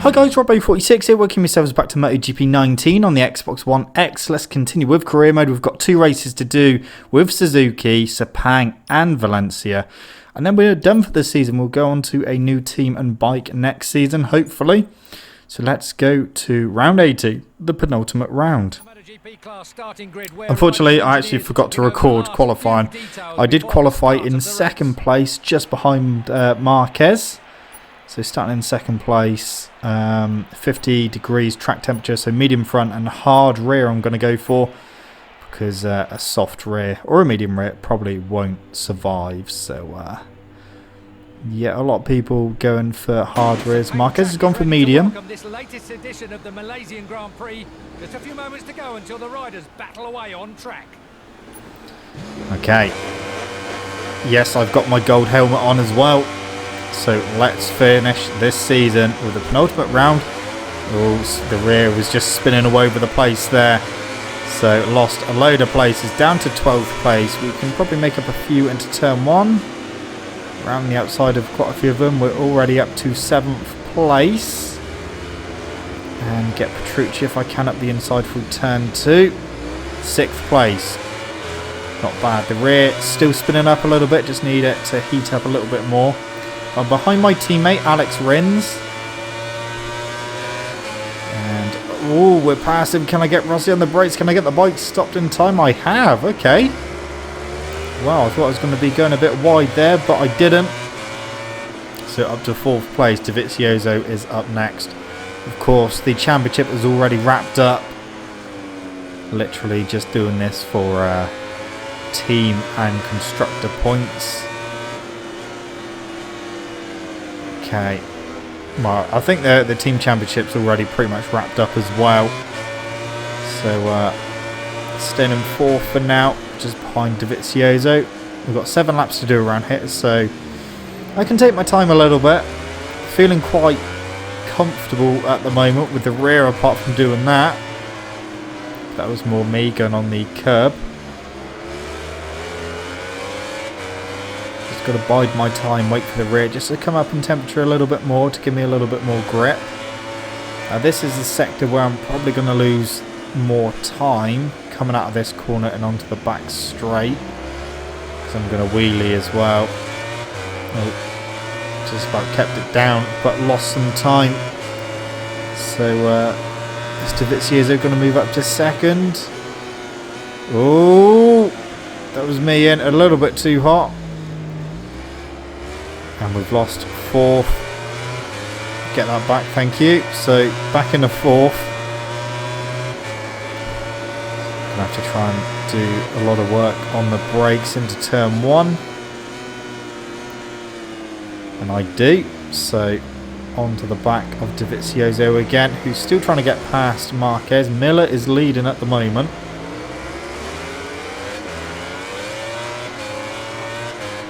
Hi guys, Robbo46 here, welcome yourselves back to MotoGP 19 on the Xbox One X. Let's continue with career mode. We've got 2 races to do with Suzuki, Sepang and Valencia. And then we're done for this season. We'll go on to a new team and bike next season, hopefully. So let's go to round 80, the penultimate round. Unfortunately, I actually forgot to record qualifying. I did qualify in second place, just behind Marquez. So starting in second place, 50 degrees track temperature, so medium front and hard rear I'm going to go for, because a soft rear or a medium rear probably won't survive. So yeah, a lot of people going for hard rears. Marquez has gone for medium. This latest edition of the Malaysian Grand Prix. Just a few moments to go until the riders battle away on track. Okay. Yes, I've got my gold helmet on as well. So let's finish this season with the penultimate round. Oh, the rear was just spinning all over the place there. So lost a load of places, down to 12th place. We can probably make up a few into turn 1. Around the outside of quite a few of them. We're already up to 7th place. And get Petrucci if I can up the inside through turn 2. 6th place. Not bad. The rear still spinning up a little bit. Just need it to heat up a little bit more. I'm behind my teammate Alex Rins. And oh, we're past him. Can I get Rossi on the brakes? Can I get the bike stopped in time? I have. Okay. Well, I thought I was going to be going a bit wide there, but I didn't. So up to 4th place. DEgITx is up next. Of course, the championship is already wrapped up. Literally just doing this for team and constructor points. Okay, well, I think the team championship's already pretty much wrapped up as well. So, staying in 4th for now, just behind DEgITx. We've got 7 laps to do around here, so I can take my time a little bit. Feeling quite comfortable at the moment with the rear, apart from doing that. That was more me going on the curb. Got to bide my time, wait for the rear just to come up in temperature a little bit more to give me a little bit more grip. This is the sector where I'm probably going to lose more time coming out of this corner and onto the back straight, because I'm going to wheelie as well. Oh, just about kept it down but lost some time. So DEgITx going to move up to 2nd. Oh, that was me in a little bit too hot. And we've lost 4th. Get that back, thank you. So back in the 4th. Gonna have to try and do a lot of work on the brakes into turn 1. And I do. So onto the back of DEgITx again, who's still trying to get past Marquez. Miller is leading at the moment.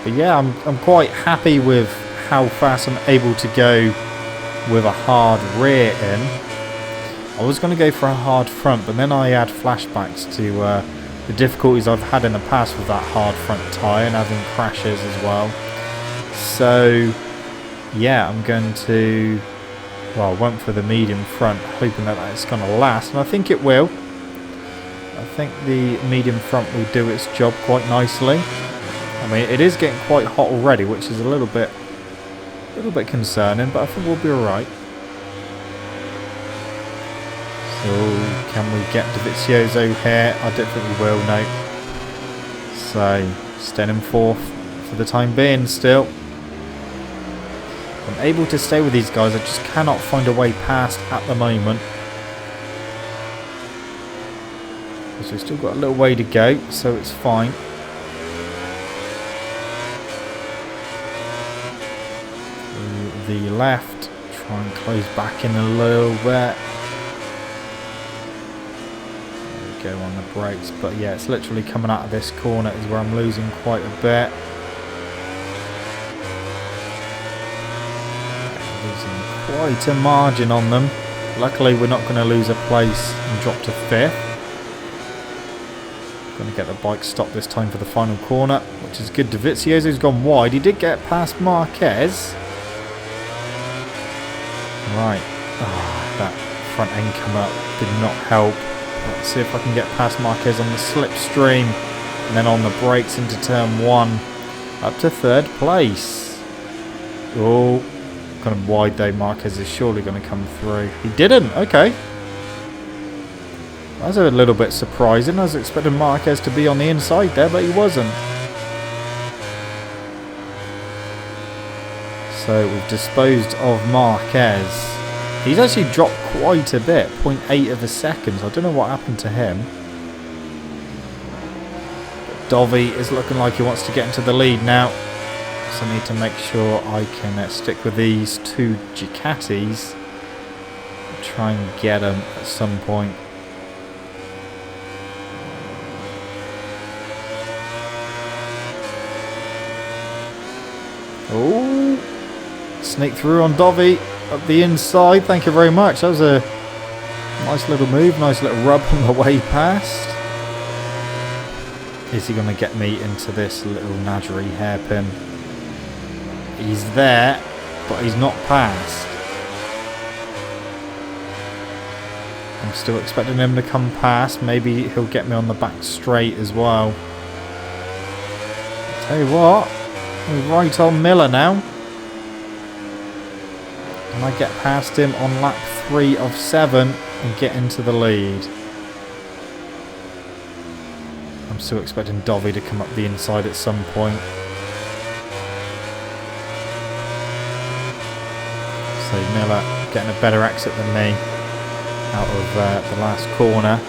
But yeah, I'm quite happy with how fast I'm able to go with a hard rear in. I was going to go for a hard front, but then I had flashbacks to the difficulties I've had in the past with that hard front tyre and having crashes as well. So yeah, I'm going to, well, I went for the medium front, hoping that it's going to last, and I think it will. I think the medium front will do its job quite nicely. I mean, it is getting quite hot already, which is a little bit concerning, but I think we'll be alright. So, can we get DEgITx here? I don't think we will, no. So, staying in 4th for the time being still. I'm able to stay with these guys, I just cannot find a way past at the moment. So we've still got a little way to go, so it's fine. The left, try and close back in a little bit. There we go on the brakes, but yeah, it's literally coming out of this corner is where I'm losing quite a bit. Losing quite a margin on them. Luckily we're not going to lose a place and drop to 5th. Going to get the bike stopped this time for the final corner, which is good. DEgITx's gone wide. He did get past Marquez. Right, That front end come up did not help. Let's see if I can get past Marquez on the slipstream. And then on the brakes into turn 1. Up to 3rd place. Oh, kind of wide though. Marquez is surely going to come through. He didn't. Okay. That's a little bit surprising. I was expecting Marquez to be on the inside there, but he wasn't. So we've disposed of Marquez. He's actually dropped quite a bit, 0.8 of a second. I don't know what happened to him. But Dovi is looking like he wants to get into the lead now. So I need to make sure I can stick with these 2 Ducatis. Try and get them at some point. Oh, sneak through on Dovi up the inside. Thank you very much. That was a nice little move, nice little rub on the way past. Is he going to get me into this little Nadri hairpin? He's there, but he's not past. I'm still expecting him to come past. Maybe he'll get me on the back straight as well. Tell you what. We're right on Miller now. And I get past him on lap 3 of 7 and get into the lead. I'm still expecting Dovi to come up the inside at some point. So Miller getting a better exit than me out of the last corner.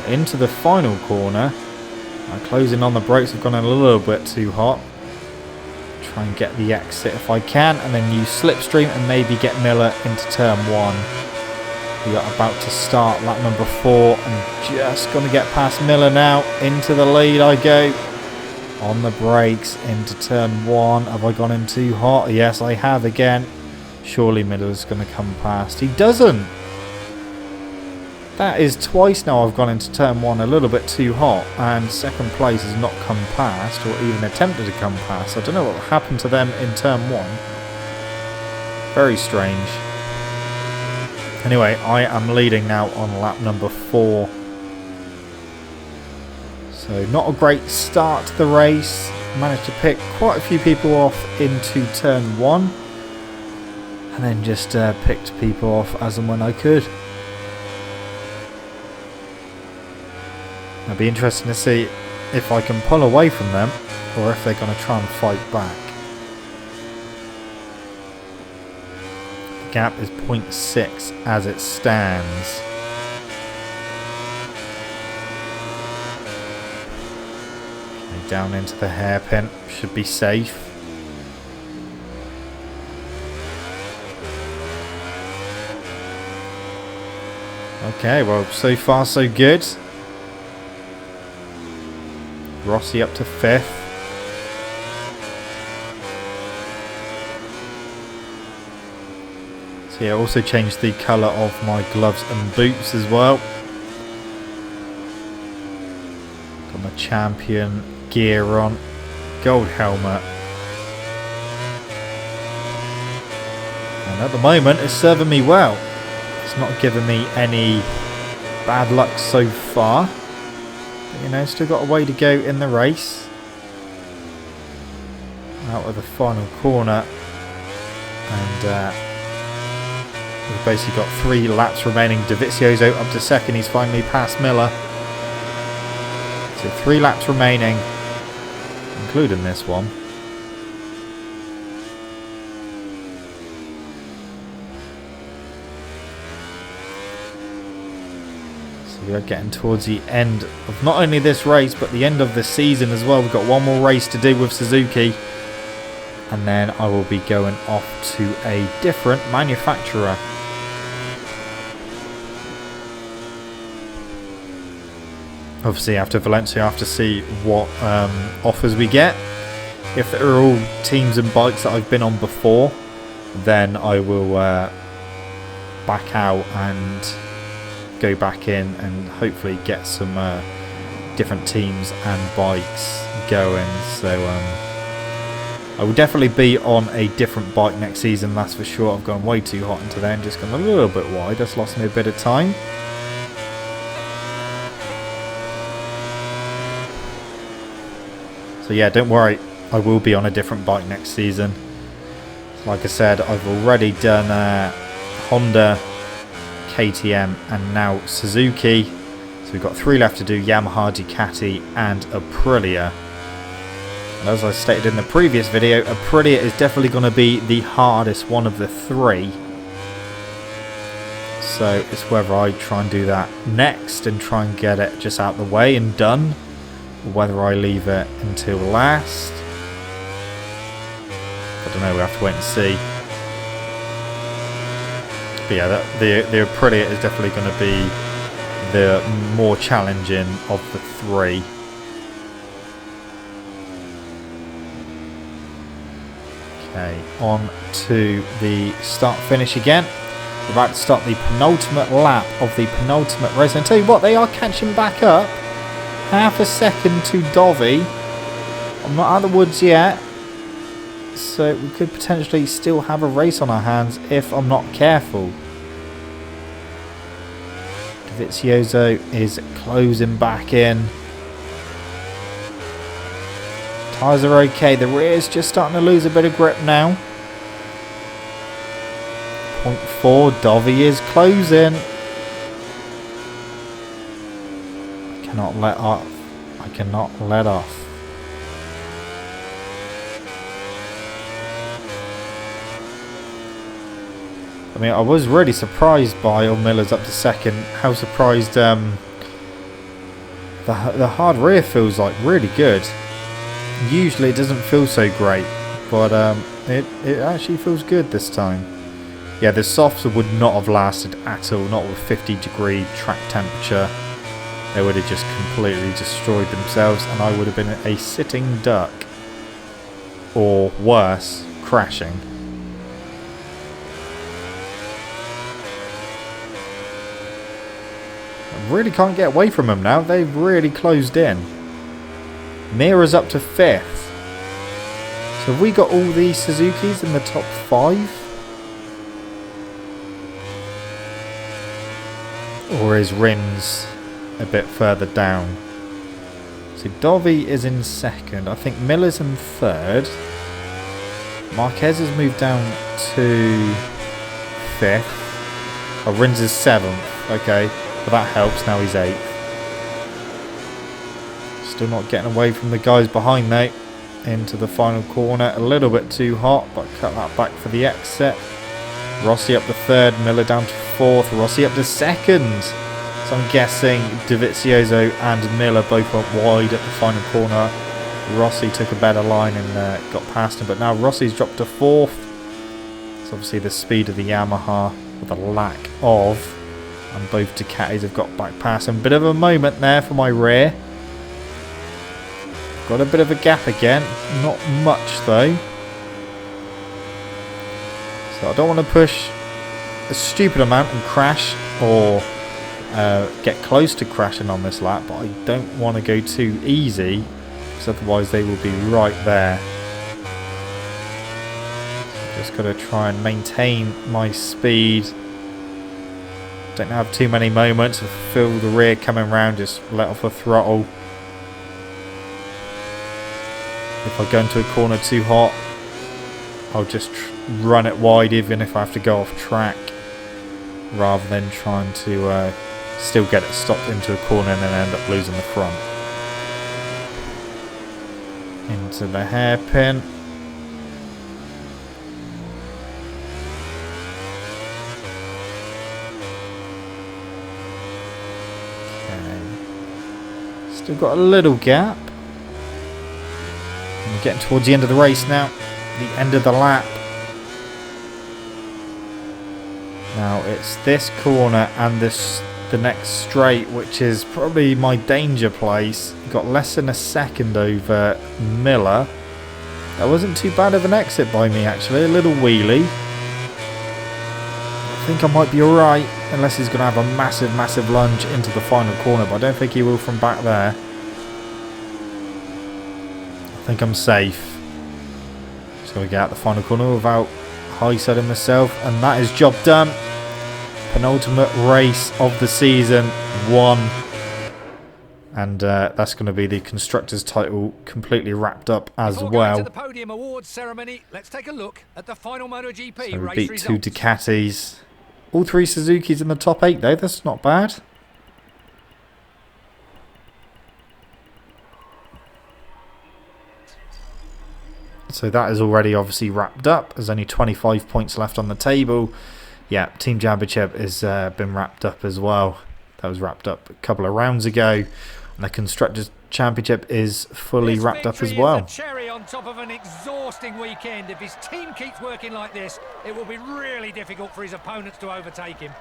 Into the final corner. Closing on the brakes have gone a little bit too hot. Try and get the exit if I can, and then use slipstream and maybe get Miller into turn 1. We are about to start lap number 4 and just going to get past Miller now. Into the lead I go. On the brakes into turn 1. Have I gone in too hot? Yes, I have again. Surely Miller's going to come past. He doesn't. That is twice now I've gone into turn 1 a little bit too hot, and second place has not come past or even attempted to come past. I don't know what happened to them in turn 1. Very strange. Anyway, I am leading now on lap number 4. So not a great start to the race. Managed to pick quite a few people off into turn 1. And then just picked people off as and when I could. It'll be interesting to see if I can pull away from them or if they're going to try and fight back. The gap is 0.6 as it stands. Okay, down into the hairpin. Should be safe. Okay, well, so far so good. Rossi up to 5th. So yeah, also changed the colour of my gloves and boots as well. Got my champion gear on. Gold helmet. And at the moment it's serving me well. It's not giving me any bad luck so far. You know, still got a way to go in the race. Out of the final corner. And we've basically got 3 laps remaining. Dovizioso up to 2nd. He's finally passed Miller. So 3 laps remaining, including this one. We are getting towards the end of not only this race but the end of the season as well. We've got one more race to do with Suzuki and then I will be going off to a different manufacturer. Obviously after Valencia I have to see what offers we get. If they're all teams and bikes that I've been on before, then I will back out and go back in and hopefully get some different teams and bikes going. So I will definitely be on a different bike next season, that's for sure. I've gone way too hot into there and just gone a little bit wide. That's lost me a bit of time. So yeah, don't worry, I will be on a different bike next season. Like I said, I've already done Honda, KTM and now Suzuki. So we've got 3 left to do: Yamaha, Ducati and Aprilia. And as I stated in the previous video, Aprilia is definitely going to be the hardest one of the 3. So it's whether I try and do that next and try and get it just out the way and done, or whether I leave it until last. I don't know, we'll have to wait and see. But yeah, the Aprilia is definitely going to be the more challenging of the 3. Okay, on to the start finish again. We're about to start the penultimate lap of the penultimate race. And I tell you what, they are catching back up. Half a second to Dovi. I'm not out of the woods yet, so we could potentially still have a race on our hands if I'm not careful. Dovizioso is closing back in. Tyres are okay. The rear is just starting to lose a bit of grip now. 0.4. Dovi is closing. I cannot let off. I cannot let off. I mean, I was really surprised by Miller's up to second. How surprised the hard rear feels like really good. Usually it doesn't feel so great, but it actually feels good this time. Yeah, the softs would not have lasted at all, not with 50-degree track temperature. They would have just completely destroyed themselves and I would have been a sitting duck. Or worse, crashing. I really can't get away from them now. They've really closed in. Mira's up to 5th. So have we got all these Suzukis in the top 5? Or is Rins a bit further down? So Dovi is in 2nd. I think Miller's in 3rd. Marquez has moved down to 5th. Oh, Rins is 7th. Okay, but that helps. Now he's 8th. Still not getting away from the guys behind though. Into the final corner. A little bit too hot, but cut that back for the exit. Rossi up to 3rd. Miller down to 4th. Rossi up to 2nd. So I'm guessing Dovizioso and Miller both went wide at the final corner. Rossi took a better line and got past him, but now Rossi's dropped to 4th. So obviously the speed of the Yamaha with a lack of, and both Ducatis have got back past him. Bit of a moment there for my rear. Got a bit of a gap again, not much though. So I don't want to push a stupid amount and crash or get close to crashing on this lap, but I don't want to go too easy because otherwise they will be right there. Just got to try and maintain my speed. Don't have too many moments. Feel the rear coming round, just let off the throttle. If I go into a corner too hot, I'll just run it wide even if I have to go off track, rather than trying to still get it stopped into a corner and then end up losing the front. Into the hairpin. Okay. Still got a little gap. We're getting towards the end of the race now. The end of the lap. Now it's this corner and the next straight, which is probably my danger place. Got less than a second over Miller. That wasn't too bad of an exit by me actually. A little wheelie. I think I might be alright, unless he's going to have a massive lunge into the final corner, but I don't think he will from back there. I think I'm safe. Just got to get out the final corner without high-siding myself, and that is job done. Penultimate race of the season won, and that's going to be the constructors title completely wrapped up as Before well. going to the podium awards ceremony, let's take a look at the final MotoGP So we race beat results. 2 Ducatis, all 3 Suzukis in the top 8 though. That's not bad. So that is already obviously wrapped up. There's only 25 points left on the table. Yeah, Team DEgITx has been wrapped up as well. That was wrapped up a couple of rounds ago. And the Constructors' Championship is fully wrapped up as well. This victory is a cherry on top of an exhausting weekend. If his team keeps working like this, it will be really difficult for his opponents to overtake him.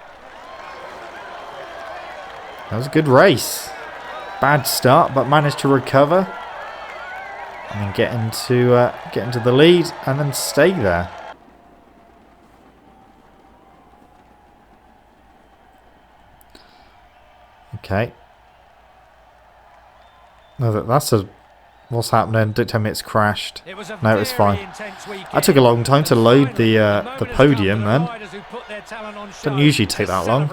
That was a good race. Bad start, but managed to recover. And then get into the lead and then stay there. Okay. No, that's a... What's happening? Don't tell me it's crashed. No, it's fine. I took a long time to load the podium then. Doesn't usually take that long.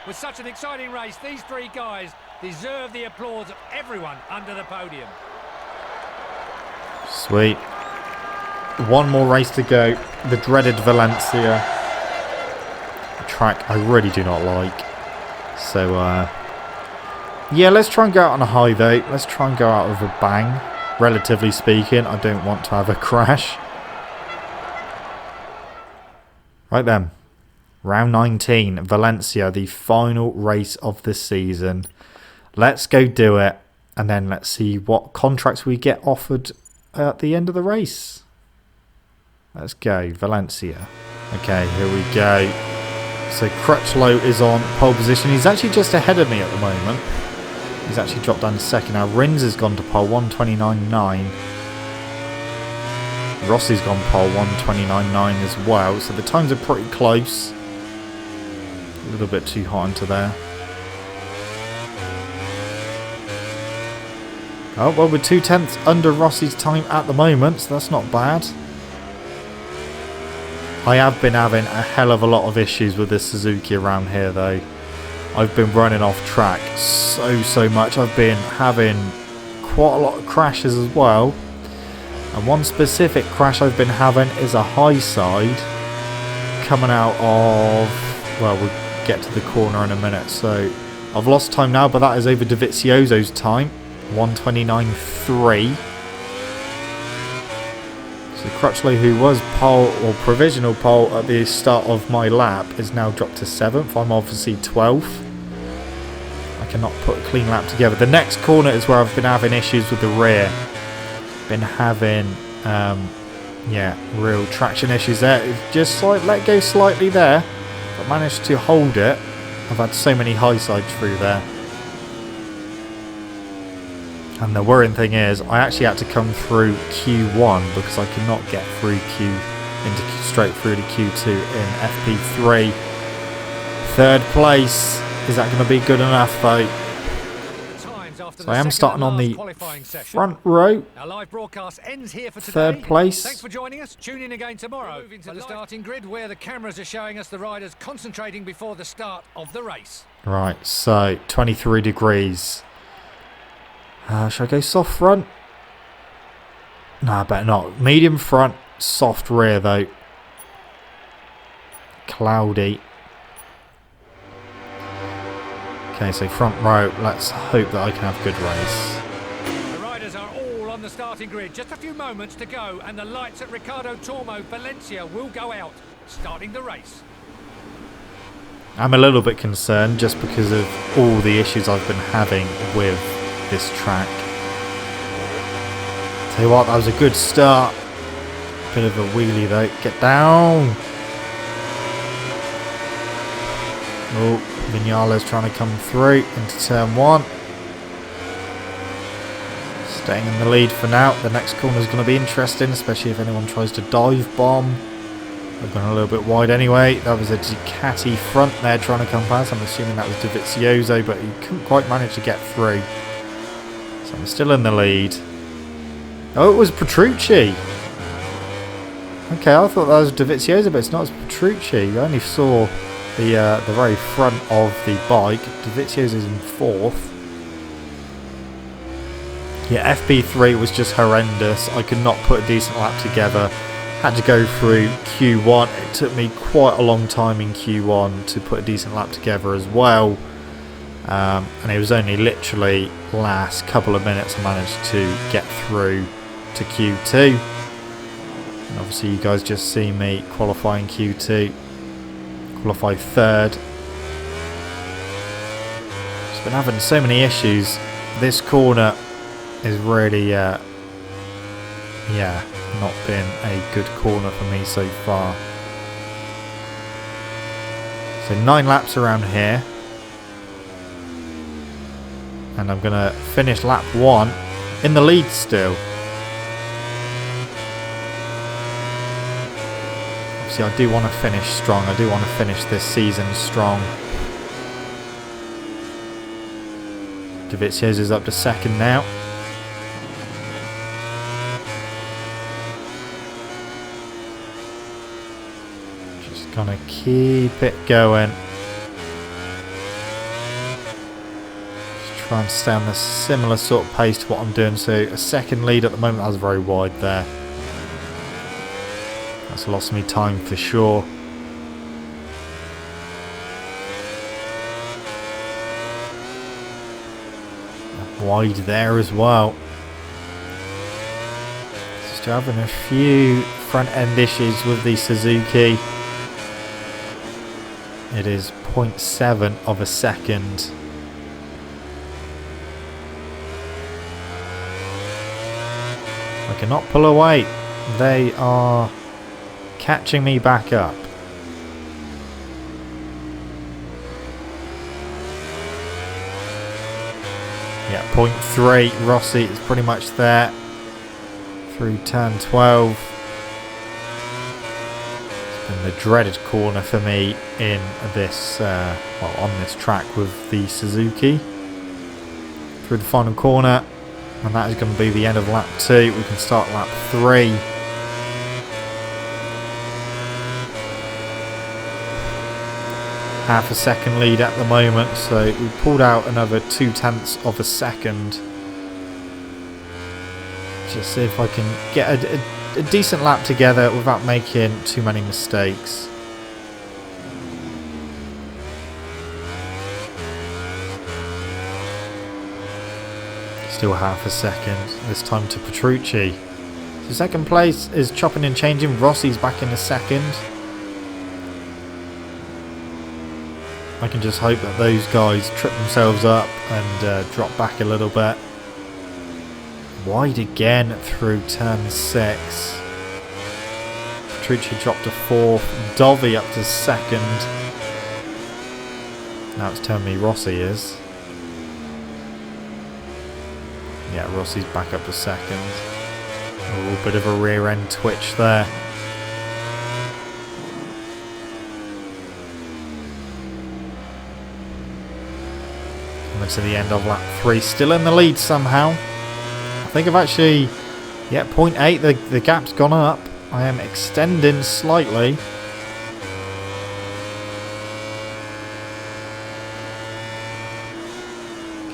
With such an exciting race, these 3 guys deserve the applause of everyone under the podium. Sweet. One more race to go. The dreaded Valencia. A track I really do not like. So, yeah, let's try and go out on a high though. Let's try and go out with a bang. Relatively speaking, I don't want to have a crash. Right then. Round 19. Valencia, the final race of the season. Let's go do it. And then let's see what contracts we get offered at the end of the race. Let's go, Valencia. Okay, here we go. So Crutchlow is on pole position. He's actually just ahead of me at the moment. He's actually dropped down to second. Now Rins has gone to pole 129.9. Rossi's gone pole 129.9 as well. So the times are pretty close. A little bit too hot into there. Oh, well, we're 2/10 under Rossi's time at the moment, so that's not bad. I have been having a hell of a lot of issues with this Suzuki around here, though. I've been running off track so much. I've been having quite a lot of crashes as well. And one specific crash I've been having is a high side coming out of... Well, we'll get to the corner in a minute. So I've lost time now, but that is over Dovizioso's time. 129.3. So Crutchlow, who was pole or provisional pole at the start of my lap, is now dropped to 7th. I'm obviously 12th. I cannot put a clean lap together. The next corner is where I've been having issues with the rear. Been having, yeah, real traction issues there. Just like let go slightly there, but managed to hold it. I've had so many high sides through there. And the worrying thing is, I actually had to come through Q1 because I could not get through straight through to Q2 in FP3. 3rd place. Is that going to be good enough though? So I am starting on the front row. Our live broadcast ends here for today. 3rd place. Thanks for joining us. Tune in again tomorrow for the starting grid, where the cameras are showing us the riders concentrating before the start of the race. Right, so 23 degrees. Should I go soft front? No, I better not. Medium front, soft rear though. Cloudy. Okay, so front row. Let's hope that I can have a good race. The riders are all on the starting grid. Just a few moments to go, and the lights at Ricardo Tormo Valencia will go out, starting the race. I'm a little bit concerned just because of all the issues I've been having with this track. Tell you what, that was a good start. Bit of a wheelie though. Get down. Oh, Vinales trying to come through into turn 1. Staying in the lead for now. The next corner is going to be interesting, especially if anyone tries to dive bomb. I've gone a little bit wide anyway. That was a Ducati front there trying to come past. I'm assuming that was Dovizioso, but he couldn't quite manage to get through. So I'm still in the lead. Oh, it was Petrucci. Okay, I thought that was DEgITx, but it's not. It's Petrucci. I only saw the very front of the bike. DEgITx is in 4th. Yeah, FP3 was just horrendous. I could not put a decent lap together. Had to go through Q1. It took me quite a long time in Q1 to put a decent lap together as well. And it was only literally last couple of minutes I managed to get through to Q2. And obviously you guys just see me qualifying Q2. Qualified 3rd. Just been having so many issues. This corner is really, yeah, not been a good corner for me so far. So 9 laps around here. And I'm going to finish lap 1 in the lead still. Obviously I do want to finish strong. I do want to finish this season strong. DEgITx is up to 2nd now. Just going to keep it going. Try and stay on a similar sort of pace to what I'm doing. So a 2nd lead at the moment. That was very wide there. That's lost me time for sure. Wide there as well. Just having a few front end issues with the Suzuki. It is 0.7 of a second. I cannot pull away. They are catching me back up. Yeah, 0.3. Rossi is pretty much there through turn 12. It's been the dreaded corner for me in this, well, on this track with the Suzuki. Through the final corner. And that is going to be the end of lap 2. We can start lap 3. Half a second lead at the moment, so we pulled out another 0.2 of a second. Just see if I can get a decent lap together without making too many mistakes. Still half a second. This time to Petrucci. So 2nd place is chopping and changing. Rossi's back in the 2nd. I can just hope that those guys trip themselves up and drop back a little bit. Wide again through turn 6. Petrucci dropped to 4th. Dovi up to 2nd. Now it's telling me Rossi is. Yeah, Rossi's back up to 2nd. A little bit of a rear end twitch there. Coming to the end of lap 3. Still in the lead somehow. I think I've actually... Yeah, 0.8. The gap's gone up. I am extending slightly.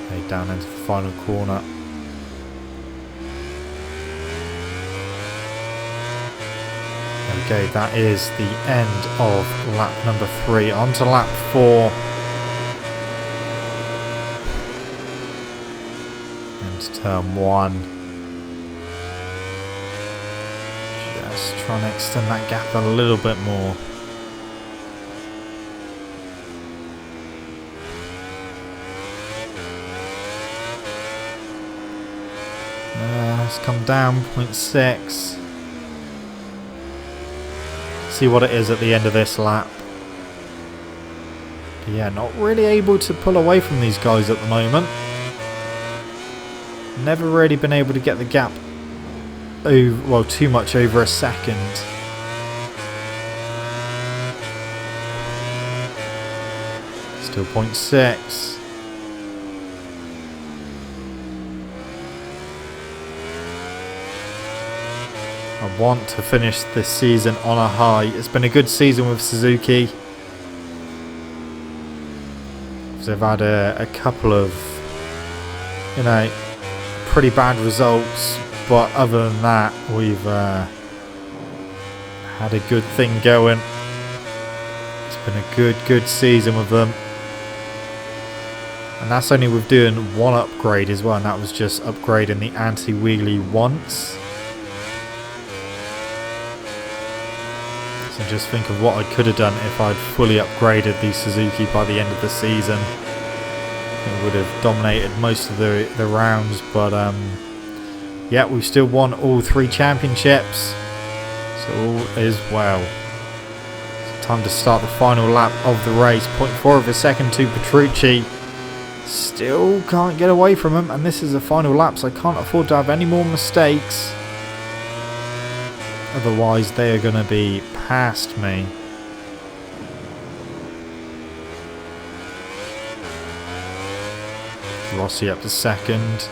Okay, down into the final corner. Okay, that is the end of lap number 3. On to lap 4. And turn 1. Just trying to extend that gap a little bit more. It's come down 0.6. See what it is at the end of this lap. But yeah, not really able to pull away from these guys at the moment. Never really been able to get the gap over, well, too much over a second. Still 0.6. I want to finish this season on a high. It's been a good season with Suzuki. They've had a couple of, you know, pretty bad results, but other than that, we've had a good thing going. It's been a good season with them. And that's only with doing one upgrade as well, and that was just upgrading the anti-wheelie once. So just think of what I could have done if I'd fully upgraded the Suzuki by the end of the season. It would have dominated most of the rounds, but yeah, we've still won all 3 championships, so all is well. It's time to start the final lap of the race. 0.4 of a second to Petrucci. Still can't get away from him, and this is the final lap, so I can't afford to have any more mistakes. Otherwise, they are going to be past me. Rossi up to second.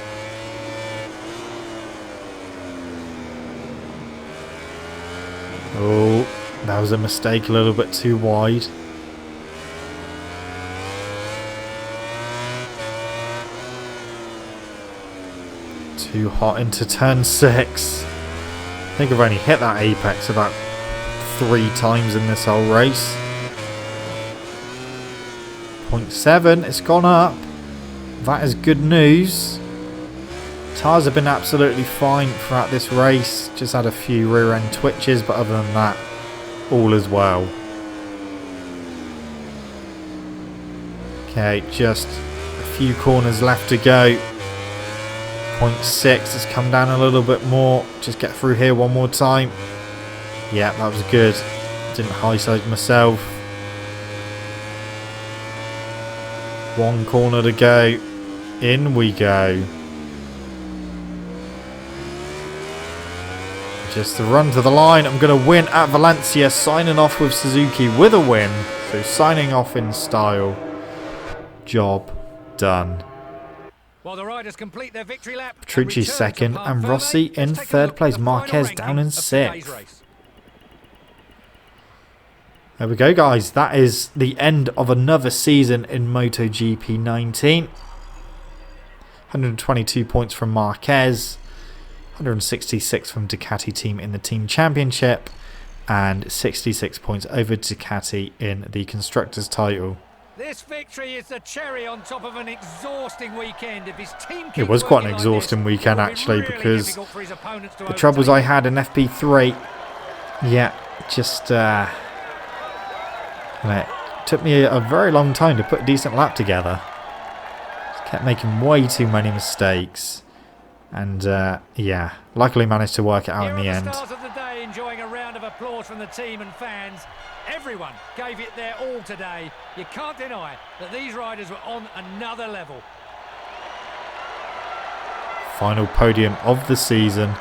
Oh, that was a mistake, a little bit too wide. Too hot into turn 6. I think I've only hit that apex about 3 times in this whole race. 0.7, it's gone up. That is good news. Tyres have been absolutely fine throughout this race. Just had a few rear end twitches, but other than that, all is well. Okay, just a few corners left to go. 0.6 has come down a little bit more. Just get through here one more time. Yeah, that was good. Didn't high side myself. 1 corner to go. In we go. Just the run to the line. I'm going to win at Valencia. Signing off with Suzuki with a win. So signing off in style. Job done. While the riders complete their victory lap, Petrucci second and Rossi in third place. Marquez down in 6th. There we go, guys. That is the end of another season in MotoGP 19. 122 points from Marquez. 166 from Ducati team in the team championship. And 66 points over Ducati in the constructors title. This victory is the cherry on top of an exhausting weekend. If his team it was quite an exhausting weekend actually, because the troubles I had in FP3, yeah, just it took me a very long time to put a decent lap together. Just kept making way too many mistakes, and yeah, luckily managed to work it out in the end. Stars of the day enjoying a round of applause from the team and fans. Everyone gave it their all today. You can't deny that these riders were on another level. Final podium of the season.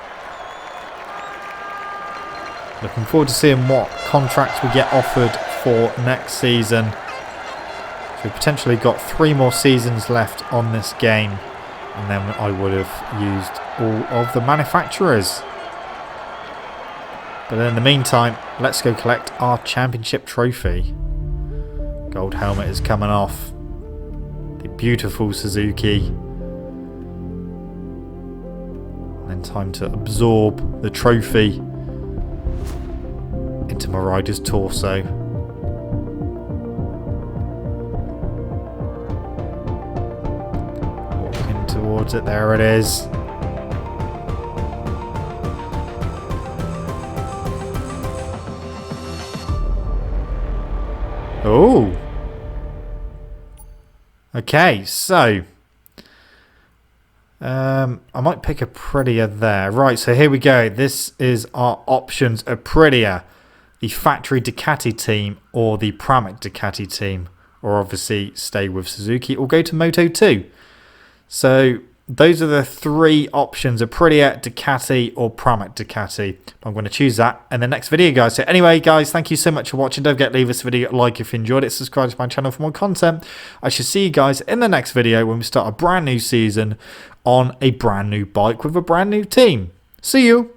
Looking forward to seeing what contracts we get offered for next season. So we've potentially got 3 more seasons left on this game, and then I would have used all of the manufacturers. But in the meantime, let's go collect our championship trophy. Gold helmet is coming off. The beautiful Suzuki. And then time to absorb the trophy into my rider's torso. Walking towards it, there it is. Oh. Okay, so I might pick Aprilia there. Right, so here we go. This is our options. Aprilia, the factory Ducati team, or the Pramac Ducati team, or obviously stay with Suzuki or go to Moto2. So those are the 3 options: Aprilia, Ducati, or Pramac Ducati. I'm going to choose that in the next video, guys. So anyway, guys, thank you so much for watching. Don't forget to leave this video a like if you enjoyed it. Subscribe to my channel for more content. I shall see you guys in the next video when we start a brand new season on a brand new bike with a brand new team. See you.